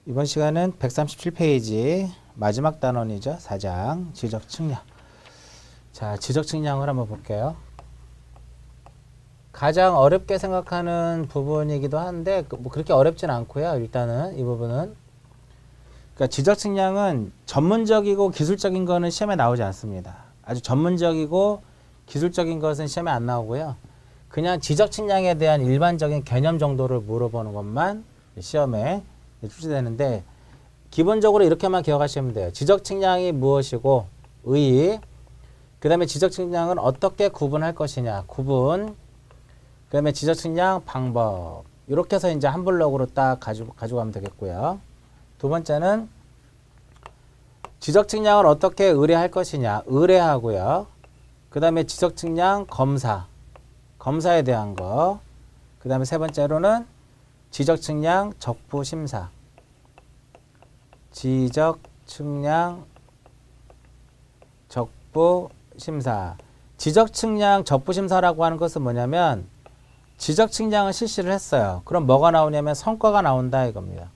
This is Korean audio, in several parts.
이번 시간은 137페이지 마지막 단원이죠. 4장 지적측량. 자, 지적측량을 한번 볼게요. 가장 어렵게 생각하는 부분이기도 한데 뭐 그렇게 어렵진 않고요. 일단은 이 부분은 그러니까 지적측량은 전문적이고 기술적인 거는 시험에 나오지 않습니다. 아주 전문적이고 기술적인 것은 시험에 안 나오고요. 그냥 지적측량에 대한 일반적인 개념 정도를 물어보는 것만 시험에 출제되는데 기본적으로 이렇게만 기억하시면 돼요. 지적측량이 무엇이고 의의, 그 다음에 지적측량은 어떻게 구분할 것이냐, 구분, 그 다음에 지적측량 방법, 이렇게 해서 이제 한 블록으로 딱 가져가면 되겠고요. 두 번째는 지적측량을 어떻게 의뢰할 것이냐, 의뢰하고요. 그 다음에 지적측량 검사, 검사에 대한 거. 그 다음에 세 번째로는 지적측량 적부심사, 지적측량 적부심사. 지적측량 적부심사라고 하는 것은 뭐냐면 지적측량을 실시를 했어요. 그럼 뭐가 나오냐면 성과가 나온다 이겁니다.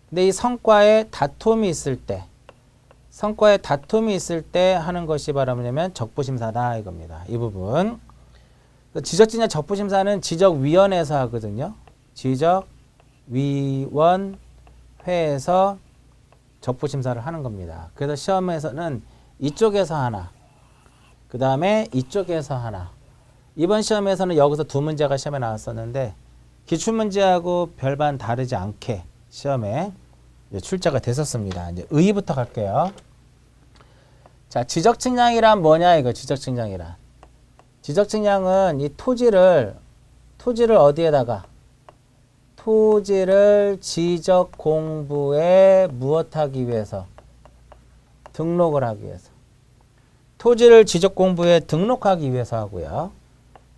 근데 이 성과에 다툼이 있을 때, 성과에 다툼이 있을 때 하는 것이 바로 뭐냐면 적부심사다 이겁니다. 이 부분. 지적측량 적부심사는 지적위원회에서 하거든요. 지적위원회에서 적부심사를 하는 겁니다. 그래서 시험에서는 이쪽에서 하나, 그 다음에 이쪽에서 하나. 이번 시험에서는 여기서 두 문제가 시험에 나왔었는데 기출문제하고 별반 다르지 않게 시험에 출제가 됐었습니다. 이제 의의부터 갈게요. 자, 지적측량이란 뭐냐 이거. 지적측량이란, 지적측량은 이 토지를 어디에다가, 토지를 지적 공부에 무엇하기 위해서, 등록을 하기 위해서, 토지를 지적 공부에 등록하기 위해서 하고요.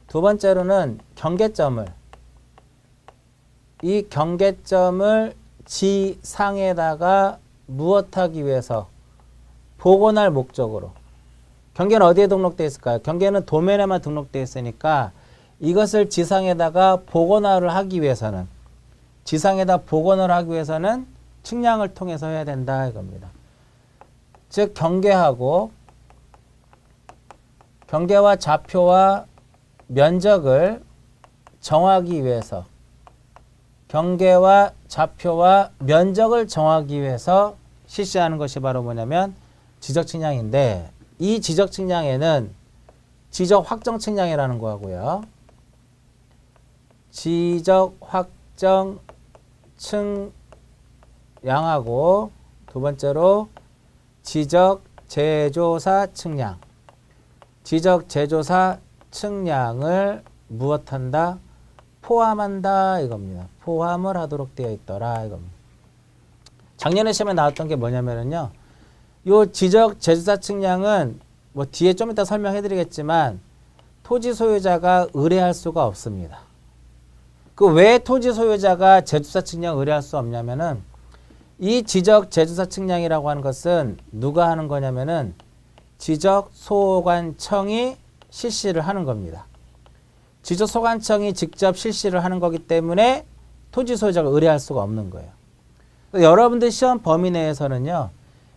두 번째로는 경계점을, 이 경계점을 지상에다가 무엇하기 위해서, 복원할 목적으로. 경계는 어디에 등록되어 있을까요? 경계는 도면에만 등록되어 있으니까 이것을 지상에다가 복원을 하기 위해서는, 지상에다 복원을 하기 위해서는 측량을 통해서 해야 된다 이겁니다. 즉 경계와 좌표와 면적을 정하기 위해서, 경계와 좌표와 면적을 정하기 위해서 실시하는 것이 바로 뭐냐면 지적측량인데, 이 지적측량에는 지적확정측량이라는 거 하고요. 지적확정측량하고 두 번째로 지적제조사 측량. 지적제조사 측량을 무엇한다? 포함한다 이겁니다. 포함을 하도록 되어 있더라 이겁니다. 작년에 시험에 나왔던 게 뭐냐면요. 요 지적제조사 측량은 뭐 뒤에 좀 이따 설명해 드리겠지만 토지 소유자가 의뢰할 수가 없습니다. 그 왜 토지 소유자가 제조사 측량 의뢰할 수 없냐면은 이 지적제조사 측량이라고 하는 것은 누가 하는 거냐면은 지적소관청이 실시를 하는 겁니다. 지적소관청이 직접 실시를 하는 거기 때문에 토지 소유자가 의뢰할 수가 없는 거예요. 여러분들 시험 범위 내에서는요,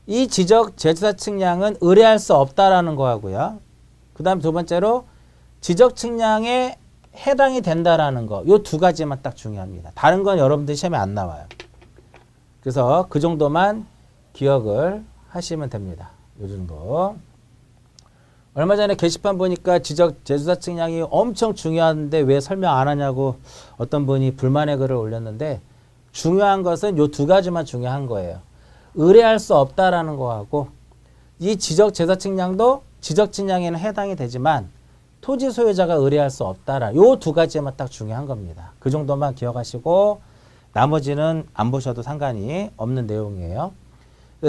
이 지적제조사 측량은 의뢰할 수 없다라는 거하고요. 그 다음 두 번째로 지적측량에 해당이 된다라는 거, 요 두 가지만 딱 중요합니다. 다른 건 여러분들 시험에 안 나와요. 그래서 그 정도만 기억을 하시면 됩니다. 요 정도. 얼마 전에 게시판 보니까 지적제조사 측량이 엄청 중요한데 왜 설명 안 하냐고 어떤 분이 불만의 글을 올렸는데, 중요한 것은 요 두 가지만 중요한 거예요. 의뢰할 수 없다라는 거하고, 이 지적제조사 측량도 지적측량에는 해당이 되지만 토지 소유자가 의뢰할 수 없다라, 요 두 가지만 딱 중요한 겁니다. 그 정도만 기억하시고 나머지는 안 보셔도 상관이 없는 내용이에요.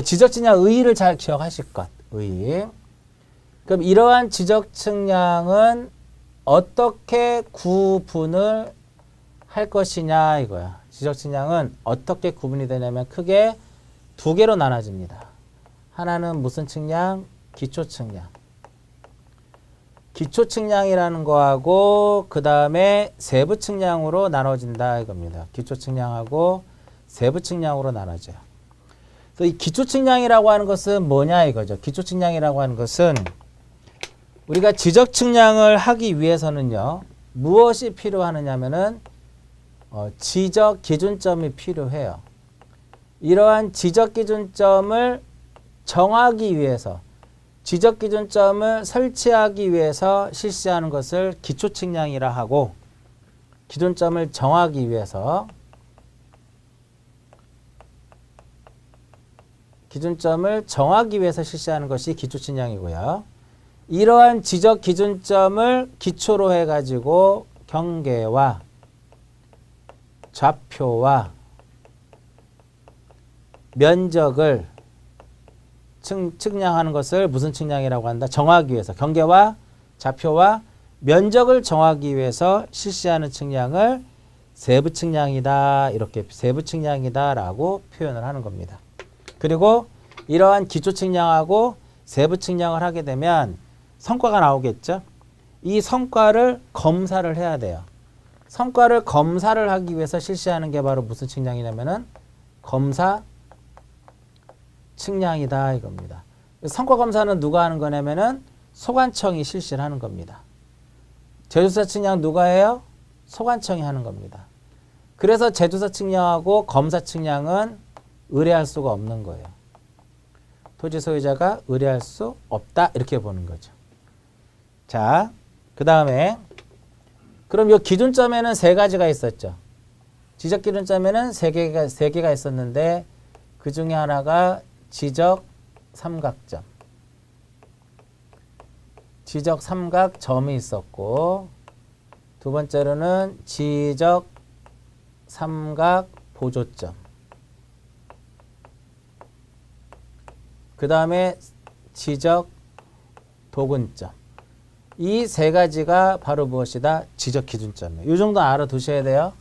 지적측량 의의를 잘 기억하실 것. 의의. 그럼 이러한 지적측량은 어떻게 구분을 할 것이냐 이거야. 지적측량은 어떻게 구분이 되냐면 크게 두 개로 나눠집니다. 하나는 무슨 측량? 기초측량. 기초측량이라는 거하고 그 다음에 세부측량으로 나눠진다 이겁니다. 기초측량하고 세부 측량으로 나눠져요. 그래서 이 기초 측량이라고 하는 것은 뭐냐 이거죠. 기초 측량이라고 하는 것은 우리가 지적 측량을 하기 위해서는요. 무엇이 필요하느냐면은 지적 기준점이 필요해요. 이러한 지적 기준점을 정하기 위해서 지적 기준점을 설치하기 위해서 실시하는 것을 기초 측량이라 하고 기준점을 정하기 위해서 실시하는 것이 기초 측량이고요. 이러한 지적 기준점을 기초로 해 가지고 경계와 좌표와 면적을 측량하는 것을 무슨 측량이라고 한다? 정하기 위해서 경계와 좌표와 면적을 정하기 위해서 실시하는 측량을 세부 측량이다. 이렇게 세부 측량이다라고 표현을 하는 겁니다. 그리고 이러한 기초 측량하고 세부 측량을 하게 되면 성과가 나오겠죠. 이 성과를 검사를 해야 돼요. 성과를 검사를 하기 위해서 실시하는 게 바로 무슨 측량이냐면은 검사 측량이다 이겁니다. 성과 검사는 누가 하는 거냐면은 소관청이 실시를 하는 겁니다. 제조사 측량 누가 해요? 소관청이 하는 겁니다. 그래서 제조사 측량하고 검사 측량은 의뢰할 수가 없는 거예요. 토지 소유자가 의뢰할 수 없다 이렇게 보는 거죠. 자, 그 다음에 그럼 이 기준점에는 세 가지가 있었죠. 지적 기준점에는 세 개가 있었는데 그 중에 하나가 지적 삼각점. 지적 삼각점이 있었고 두 번째로는 지적 삼각 보조점. 그 다음에 지적 도근점. 이 세 가지가 바로 무엇이다? 지적 기준점이에요. 이 정도 알아두셔야 돼요.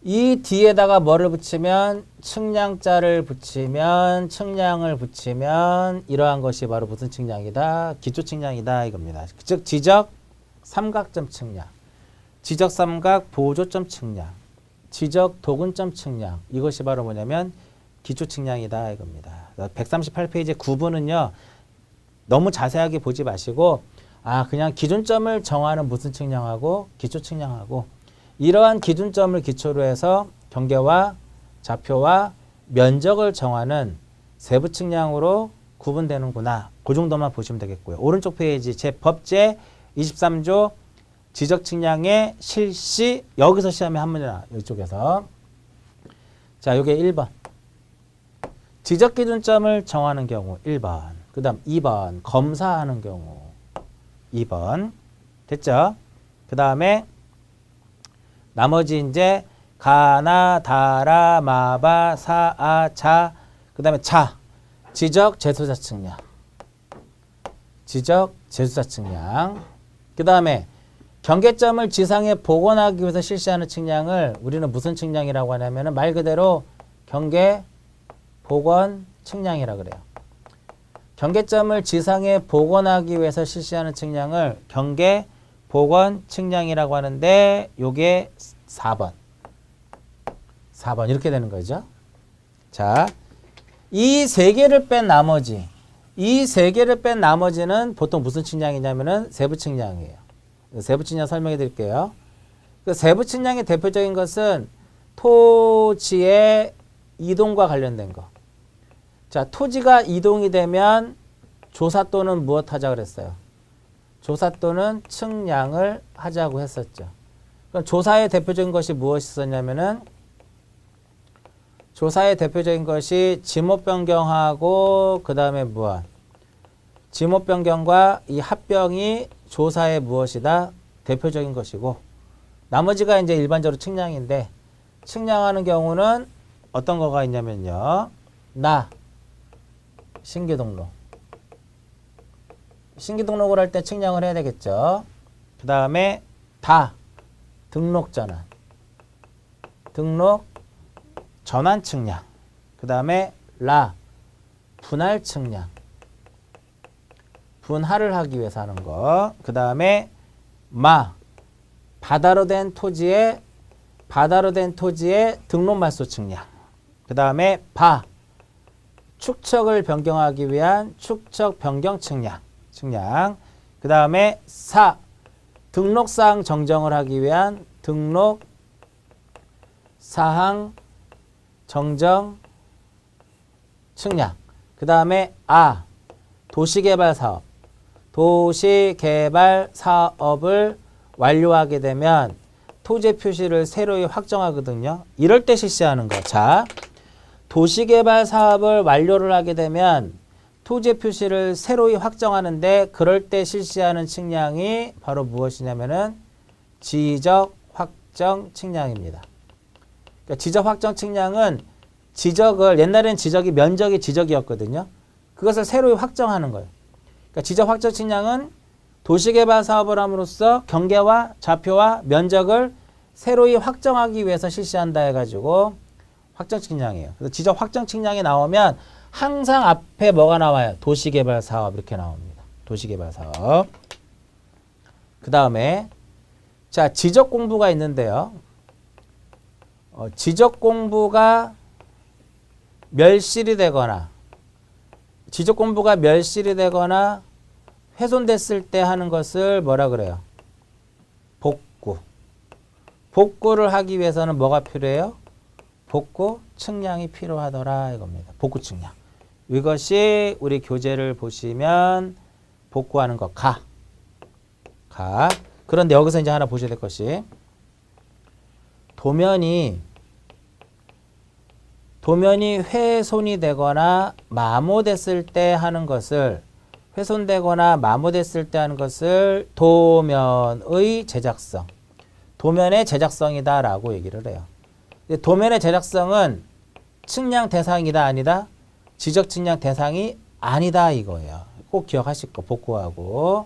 이 뒤에다가 뭐를 붙이면 측량자를 붙이면 측량을 붙이면 이러한 것이 바로 무슨 측량이다? 기초 측량이다 이겁니다. 즉 지적 삼각점 측량, 지적 삼각 보조점 측량, 지적 도근점 측량 이것이 바로 뭐냐면 기초 측량이다 이겁니다. 138페이지 9부는요. 너무 자세하게 보지 마시고 그냥 기준점을 정하는 무슨 측량하고 기초 측량하고 이러한 기준점을 기초로 해서 경계와 좌표와 면적을 정하는 세부 측량으로 구분되는구나. 그 정도만 보시면 되겠고요. 오른쪽 페이지 법제 23조 지적 측량의 실시 여기서 시험에 한 문제 나와요. 이쪽에서. 자, 요게 1번. 지적 기준점을 정하는 경우 1번. 그 다음 2번 검사하는 경우 2번 됐죠? 그 다음에 나머지 이제 가나 다라 마바 사아 자 그 다음에 자 지적 제소자 측량 지적 제소자 측량 그 다음에 경계점을 지상에 복원하기 위해서 실시하는 측량을 우리는 무슨 측량이라고 하냐면 말 그대로 경계 복원 측량이라 그래요. 경계점을 지상에 복원하기 위해서 실시하는 측량을 경계 복원 측량이라고 하는데 요게 4번 이렇게 되는 거죠. 자, 이 세 개를 뺀 나머지는 보통 무슨 측량이냐면은 세부 측량이에요. 세부 측량 설명해 드릴게요. 그 세부 측량의 대표적인 것은 토지의 이동과 관련된 거. 자, 토지가 이동이 되면 조사 또는 무엇 하자 그랬어요? 조사 또는 측량을 하자고 했었죠. 그럼 조사의 대표적인 것이 무엇이 있었냐면은 조사의 대표적인 것이 지목 변경하고 그 다음에 무엇? 지목 변경과 이 합병이 조사의 무엇이다? 대표적인 것이고 나머지가 이제 일반적으로 측량인데 측량하는 경우는 어떤 거가 있냐면요. 신규 등록을 할 때 측량을 해야 되겠죠. 그 다음에 등록 전환 측량. 그 다음에 분할 측량. 분할을 하기 위해서 하는 거. 그 다음에 바다로 된 토지의 바다로 된 토지의 등록말소 측량. 그 다음에 바, 축척을 변경하기 위한 축척 변경 측량. 그 다음에 사, 등록사항 정정을 하기 위한 등록사항 정정 측량. 그 다음에 아, 도시개발 사업. 도시개발 사업을 완료하게 되면 토지 표시를 새로이 확정하거든요. 이럴 때 실시하는 거. 자, 도시개발 사업을 완료를 하게 되면 토지 표시를 새로이 확정하는데 그럴 때 실시하는 측량이 바로 무엇이냐면은 지적 확정 측량입니다. 그러니까 지적 확정 측량은 지적을 옛날에는 지적이 면적이 지적이었거든요. 그것을 새로이 확정하는 거예요. 그러니까 지적 확정 측량은 도시개발 사업을 함으로써 경계와 좌표와 면적을 새로이 확정하기 위해서 실시한다 해가지고 확정 측량이에요. 그래서 지적 확정 측량이 나오면 항상 앞에 뭐가 나와요? 도시개발 사업 이렇게 나옵니다. 도시개발 사업. 그 다음에 자, 지적 공부가 있는데요. 지적 공부가 멸실이 되거나 훼손됐을 때 하는 것을 뭐라 그래요? 복구. 복구를 하기 위해서는 뭐가 필요해요? 복구 측량이 필요하더라 이겁니다. 복구 측량. 이것이 우리 교재를 보시면 복구하는 거 가. 그런데 여기서 이제 하나 보셔야 될 것이 도면이 훼손이 되거나 마모됐을 때 하는 것을 훼손되거나 마모됐을 때 하는 것을 도면의 제작성. 도면의 제작성이다라고 얘기를 해요. 도면의 제작성은 측량 대상이다 아니다? 지적 측량 대상이 아니다 이거예요. 꼭 기억하실 거 복구하고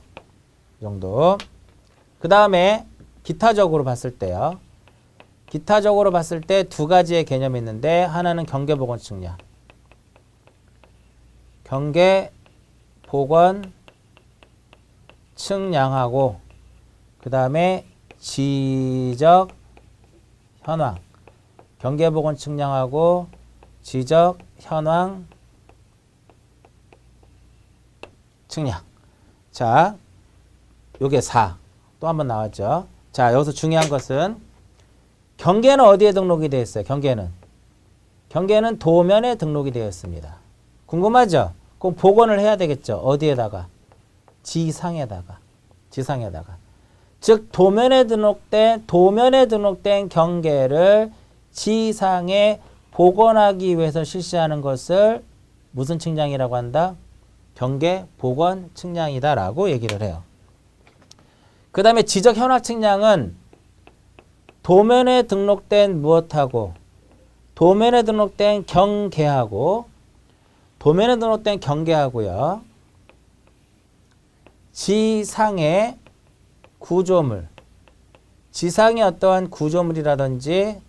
이 정도. 그 다음에 기타적으로 봤을 때요. 기타적으로 봤을 때 두 가지의 개념이 있는데 하나는 경계복원 측량. 경계복원 측량하고 그 다음에 지적 현황. 경계복원 측량하고 지적 현황 측량. 자, 요게 4. 또 한 번 나왔죠. 자, 여기서 중요한 것은 경계는 어디에 등록이 되어 있어요? 경계는 도면에 등록이 되어 있습니다. 궁금하죠? 그럼 복원을 해야 되겠죠. 어디에다가? 지상에다가. 즉 도면에 등록된 경계를 지상에 복원하기 위해서 실시하는 것을 무슨 측량이라고 한다? 경계 복원 측량이다라고 얘기를 해요. 그 다음에 지적 현황 측량은 도면에 등록된 무엇하고 도면에 등록된 경계하고요. 지상의 구조물, 지상의 어떠한 구조물이라든지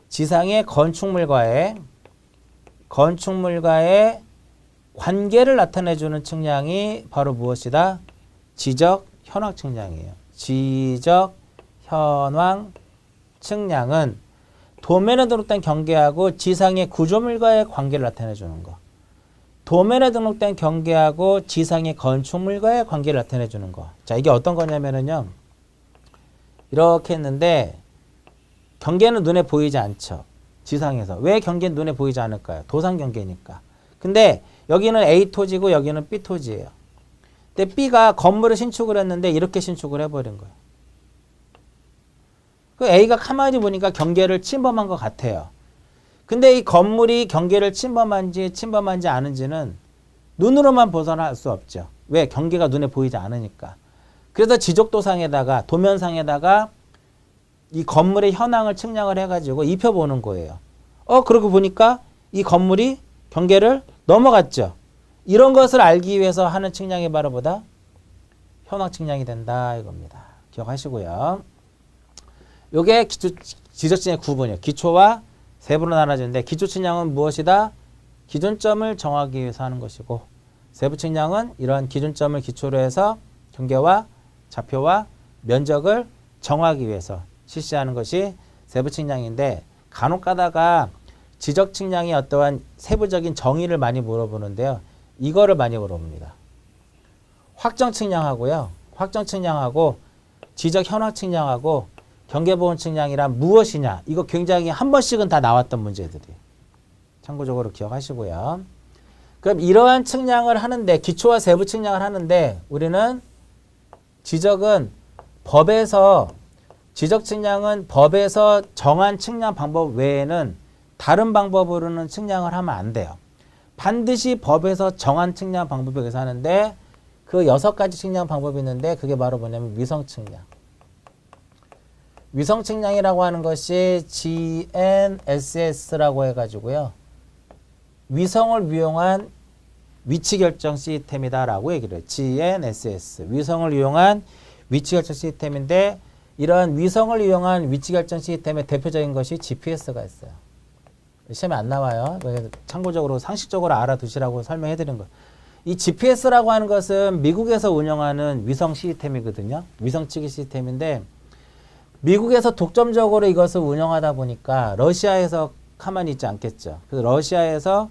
지상의 건축물과의 관계를 나타내주는 측량이 바로 무엇이다? 지적 현황 측량이에요. 지적 현황 측량은 도면에 등록된 경계하고 지상의 구조물과의 관계를 나타내주는 거. 도면에 등록된 경계하고 지상의 건축물과의 관계를 나타내주는 거. 자, 이게 어떤 거냐면은요. 이렇게 했는데 경계는 눈에 보이지 않죠. 지상에서. 왜 경계는 눈에 보이지 않을까요? 도상 경계니까. 근데 여기는 A 토지고 여기는 B 토지예요. 근데 B가 건물을 신축을 했는데 이렇게 신축을 해버린 거예요. 그 A가 가만히 보니까 경계를 침범한 것 같아요. 근데 이 건물이 경계를 침범한지 않은지는 눈으로만 벗어날 수 없죠. 왜? 경계가 눈에 보이지 않으니까. 그래서 지적도상에다가 도면상에다가 이 건물의 현황을 측량을 해가지고 입혀보는 거예요. 그러고 보니까 이 건물이 경계를 넘어갔죠. 이런 것을 알기 위해서 하는 측량이 바로 뭐다? 현황 측량이 된다 이겁니다. 기억하시고요. 요게 지적 측량의 구분이에요. 기초와 세부로 나눠지는데 기초 측량은 무엇이다? 기준점을 정하기 위해서 하는 것이고 세부 측량은 이러한 기준점을 기초로 해서 경계와 좌표와 면적을 정하기 위해서 실시하는 것이 세부 측량인데 간혹 가다가 지적 측량이 어떠한 세부적인 정의를 많이 물어보는데요. 이거를 많이 물어봅니다. 확정 측량하고요. 확정 측량하고 지적 현황 측량하고 경계보온 측량이란 무엇이냐. 이거 굉장히 한 번씩은 다 나왔던 문제들이에요. 참고적으로 기억하시고요. 그럼 이러한 측량을 하는데 기초와 세부 측량을 하는데 우리는 지적은 법에서 지적 측량은 법에서 정한 측량 방법 외에는 다른 방법으로는 측량을 하면 안 돼요. 반드시 법에서 정한 측량 방법에 의해서 하는데 그 6가지 측량 방법이 있는데 그게 바로 뭐냐면 위성 측량. 위성 측량이라고 하는 것이 GNSS라고 해가지고요. 위성을 이용한 위치 결정 시스템이다라고 얘기를 해요. GNSS. 위성을 이용한 위치 결정 시스템인데 이러한 위성을 이용한 위치 결정 시스템의 대표적인 것이 GPS가 있어요. 시험에 안 나와요. 참고적으로 상식적으로 알아두시라고 설명해 드린 거예요. 이 GPS라고 하는 것은 미국에서 운영하는 위성 시스템이거든요. 위성 측의 시스템인데 미국에서 독점적으로 이것을 운영하다 보니까 러시아에서 가만히 있지 않겠죠. 그래서 러시아에서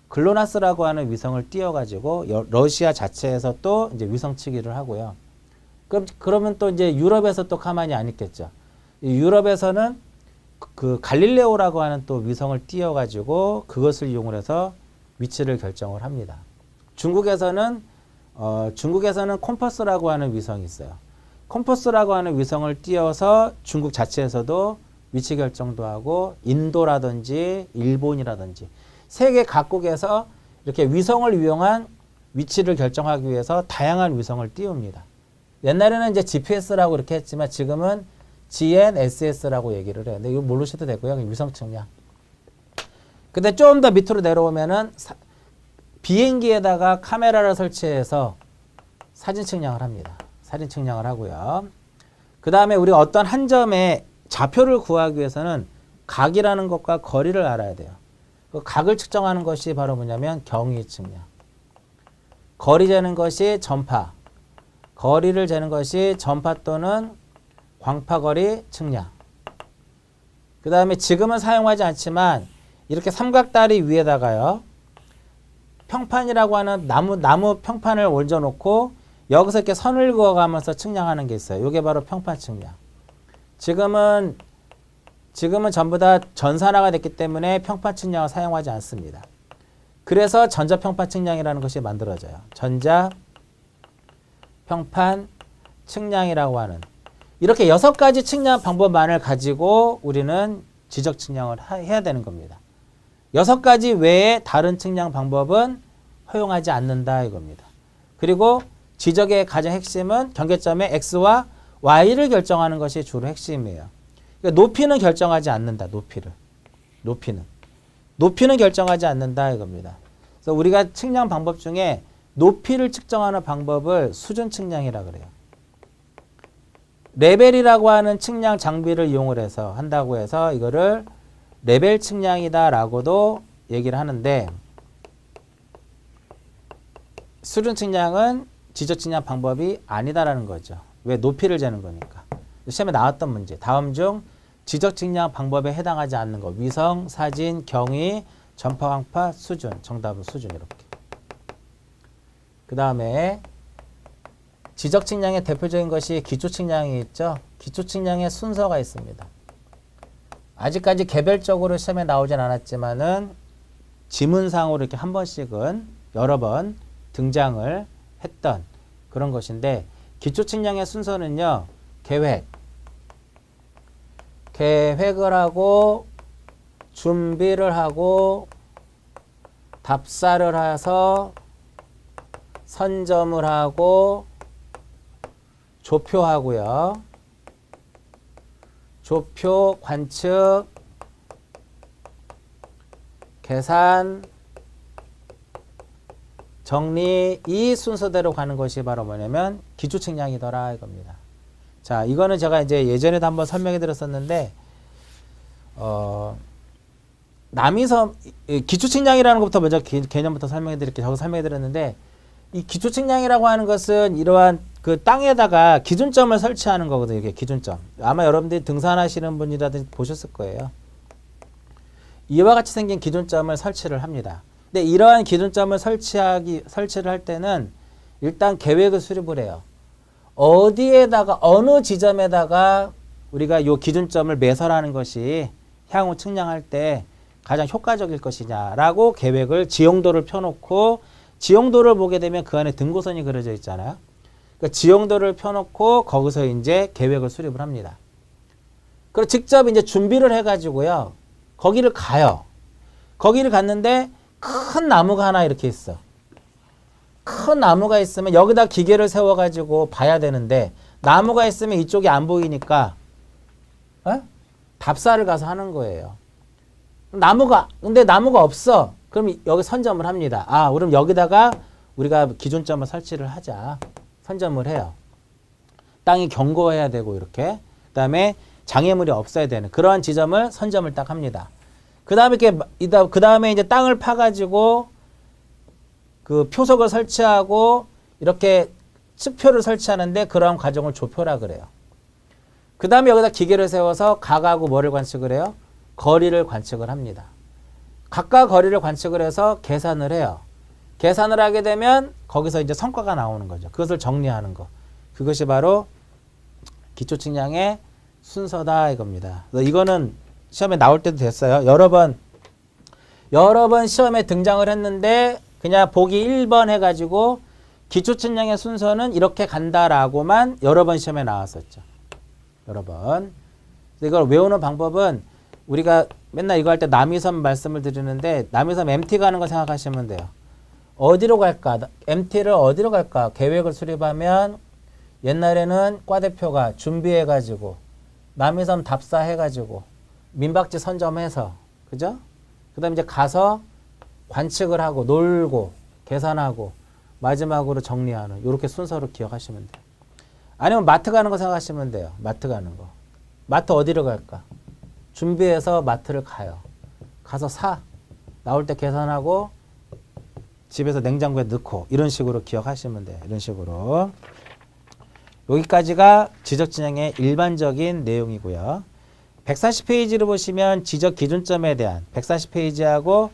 글로나스라고 하는 위성을 띄워가지고 러시아 자체에서 또 이제 위성 측위를 하고요. 그러면 또 이제 유럽에서 또 가만히 안 있겠죠. 유럽에서는 그 갈릴레오라고 하는 또 위성을 띄워가지고 그것을 이용을 해서 위치를 결정을 합니다. 중국에서는 콤퍼스라고 하는 위성이 있어요. 콤퍼스라고 하는 위성을 띄워서 중국 자체에서도 위치 결정도 하고 인도라든지 일본이라든지 세계 각국에서 이렇게 위성을 이용한 위치를 결정하기 위해서 다양한 위성을 띄웁니다. 옛날에는 이제 GPS라고 이렇게 했지만 지금은 GNSS라고 얘기를 해요. 근데 이거 모르셔도 되고요. 위성 측량. 근데 좀 더 밑으로 내려오면은 비행기에다가 카메라를 설치해서 사진 측량을 합니다. 사진 측량을 하고요. 그 다음에 우리 어떤 한 점의 좌표를 구하기 위해서는 각이라는 것과 거리를 알아야 돼요. 그 각을 측정하는 것이 바로 뭐냐면 경위 측량. 거리 재는 것이 전파. 거리를 재는 것이 전파 또는 광파거리 측량. 그 다음에 지금은 사용하지 않지만 이렇게 삼각다리 위에다가요. 평판이라고 하는 나무 평판을 얹어놓고 여기서 이렇게 선을 그어가면서 측량하는 게 있어요. 이게 바로 평판 측량. 지금은 전부 다 전산화가 됐기 때문에 평판 측량을 사용하지 않습니다. 그래서 전자평판 측량이라는 것이 만들어져요. 전자평판 측량이라고 하는 이렇게 6가지 측량 방법만을 가지고 우리는 지적 측량을 해야 되는 겁니다. 6가지 외에 다른 측량 방법은 허용하지 않는다 이겁니다. 그리고 지적의 가장 핵심은 경계점의 X와 Y를 결정하는 것이 주로 핵심이에요. 그러니까 높이는 결정하지 않는다. 높이는 결정하지 않는다 이겁니다. 그래서 우리가 측량 방법 중에 높이를 측정하는 방법을 수준 측량이라 그래요. 레벨이라고 하는 측량 장비를 이용을 해서 한다고 해서 이거를 레벨 측량이다라고도 얘기를 하는데 수준 측량은 지적 측량 방법이 아니다라는 거죠. 왜? 높이를 재는 거니까. 시험에 나왔던 문제. 다음 중 지적 측량 방법에 해당하지 않는 거. 위성, 사진, 경위, 전파, 광파, 수준. 정답은 수준 이렇게. 그 다음에 지적 측량의 대표적인 것이 기초 측량이 있죠. 기초 측량의 순서가 있습니다. 아직까지 개별적으로 시험에 나오진 않았지만은 지문상으로 이렇게 한 번씩은 여러 번 등장을 했던 그런 것인데 기초 측량의 순서는요. 계획을 하고 준비를 하고 답사를 해서 선점을 하고 조표하고요. 조표, 관측, 계산, 정리 이 순서대로 가는 것이 바로 뭐냐면 기초 측량이더라 이겁니다. 자, 이거는 제가 이제 예전에도 한번 설명해 드렸었는데 남이섬 기초 측량이라는 것부터 먼저 개념부터 설명해 드릴게요. 저거 설명해 드렸는데 이 기초 측량이라고 하는 것은 이러한 그 땅에다가 기준점을 설치하는 거거든요. 이게 기준점. 아마 여러분들이 등산하시는 분이라든지 보셨을 거예요. 이와 같이 생긴 기준점을 설치를 합니다. 근데 이러한 기준점을 설치를 할 때는 일단 계획을 수립을 해요. 어디에다가 어느 지점에다가 우리가 이 기준점을 매설하는 것이 향후 측량할 때 가장 효과적일 것이냐라고 계획을 지형도를 펴놓고 지형도를 보게 되면 그 안에 등고선이 그려져 있잖아요. 그러니까 지형도를 펴놓고 거기서 이제 계획을 수립을 합니다. 그리고 직접 이제 준비를 해가지고요. 거기를 가요. 거기를 갔는데 큰 나무가 하나 이렇게 있어. 큰 나무가 있으면 여기다 기계를 세워가지고 봐야 되는데 나무가 있으면 이쪽이 안 보이니까 답사를 가서 하는 거예요. 근데 나무가 없어. 그럼 여기 선점을 합니다. 아, 그럼 여기다가 우리가 기준점을 설치를 하자. 선점을 해요. 땅이 견고해야 되고 이렇게. 그다음에 장애물이 없어야 되는 그러한 지점을 선점을 딱 합니다. 그다음에 이제 땅을 파가지고 그 표석을 설치하고 이렇게 측표를 설치하는데 그러한 과정을 조표라 그래요. 그 다음에 여기다 기계를 세워서 각하고 뭐를 관측을 해요? 거리를 관측을 합니다. 각과 거리를 관측을 해서 계산을 해요. 계산을 하게 되면 거기서 이제 성과가 나오는 거죠. 그것을 정리하는 거. 그것이 바로 기초 측량의 순서다 이겁니다. 이거는 시험에 나올 때도 됐어요. 여러 번 시험에 등장을 했는데 그냥 보기 1번 해가지고 기초 측량의 순서는 이렇게 간다라고만 여러 번 시험에 나왔었죠. 여러 번. 이걸 외우는 방법은 우리가 맨날 이거 할 때 남이섬 말씀을 드리는데 남이섬 MT 가는 거 생각하시면 돼요. 어디로 갈까? MT를 어디로 갈까? 계획을 수립하면 옛날에는 과대표가 준비해가지고 남이섬 답사해가지고 민박지 선점해서 그죠? 그 다음에 이제 가서 관측을 하고 놀고 계산하고 마지막으로 정리하는 이렇게 순서로 기억하시면 돼요. 아니면 마트 가는 거 생각하시면 돼요. 마트 가는 거. 마트 어디로 갈까? 준비해서 마트를 가요. 가서 사. 나올 때 계산하고 집에서 냉장고에 넣고 이런 식으로 기억하시면 돼요. 이런 식으로. 여기까지가 지적진행의 일반적인 내용이고요. 140페이지를 보시면 지적 기준점에 대한 140페이지하고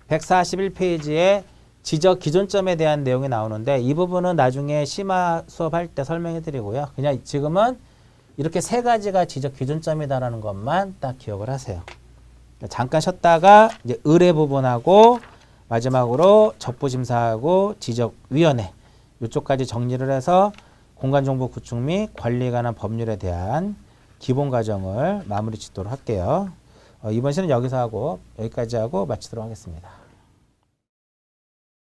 141페이지에 지적 기준점에 대한 내용이 나오는데 이 부분은 나중에 심화 수업할 때 설명해 드리고요. 그냥 지금은 이렇게 세 가지가 지적 기준점이다라는 것만 딱 기억을 하세요. 잠깐 쉬었다가 이제 의뢰 부분하고 마지막으로 적부심사하고 지적위원회 이쪽까지 정리를 해서 공간정보 구축 및 관리에 관한 법률에 대한 기본 과정을 마무리 짓도록 할게요. 이번 시는 여기까지 하고 마치도록 하겠습니다.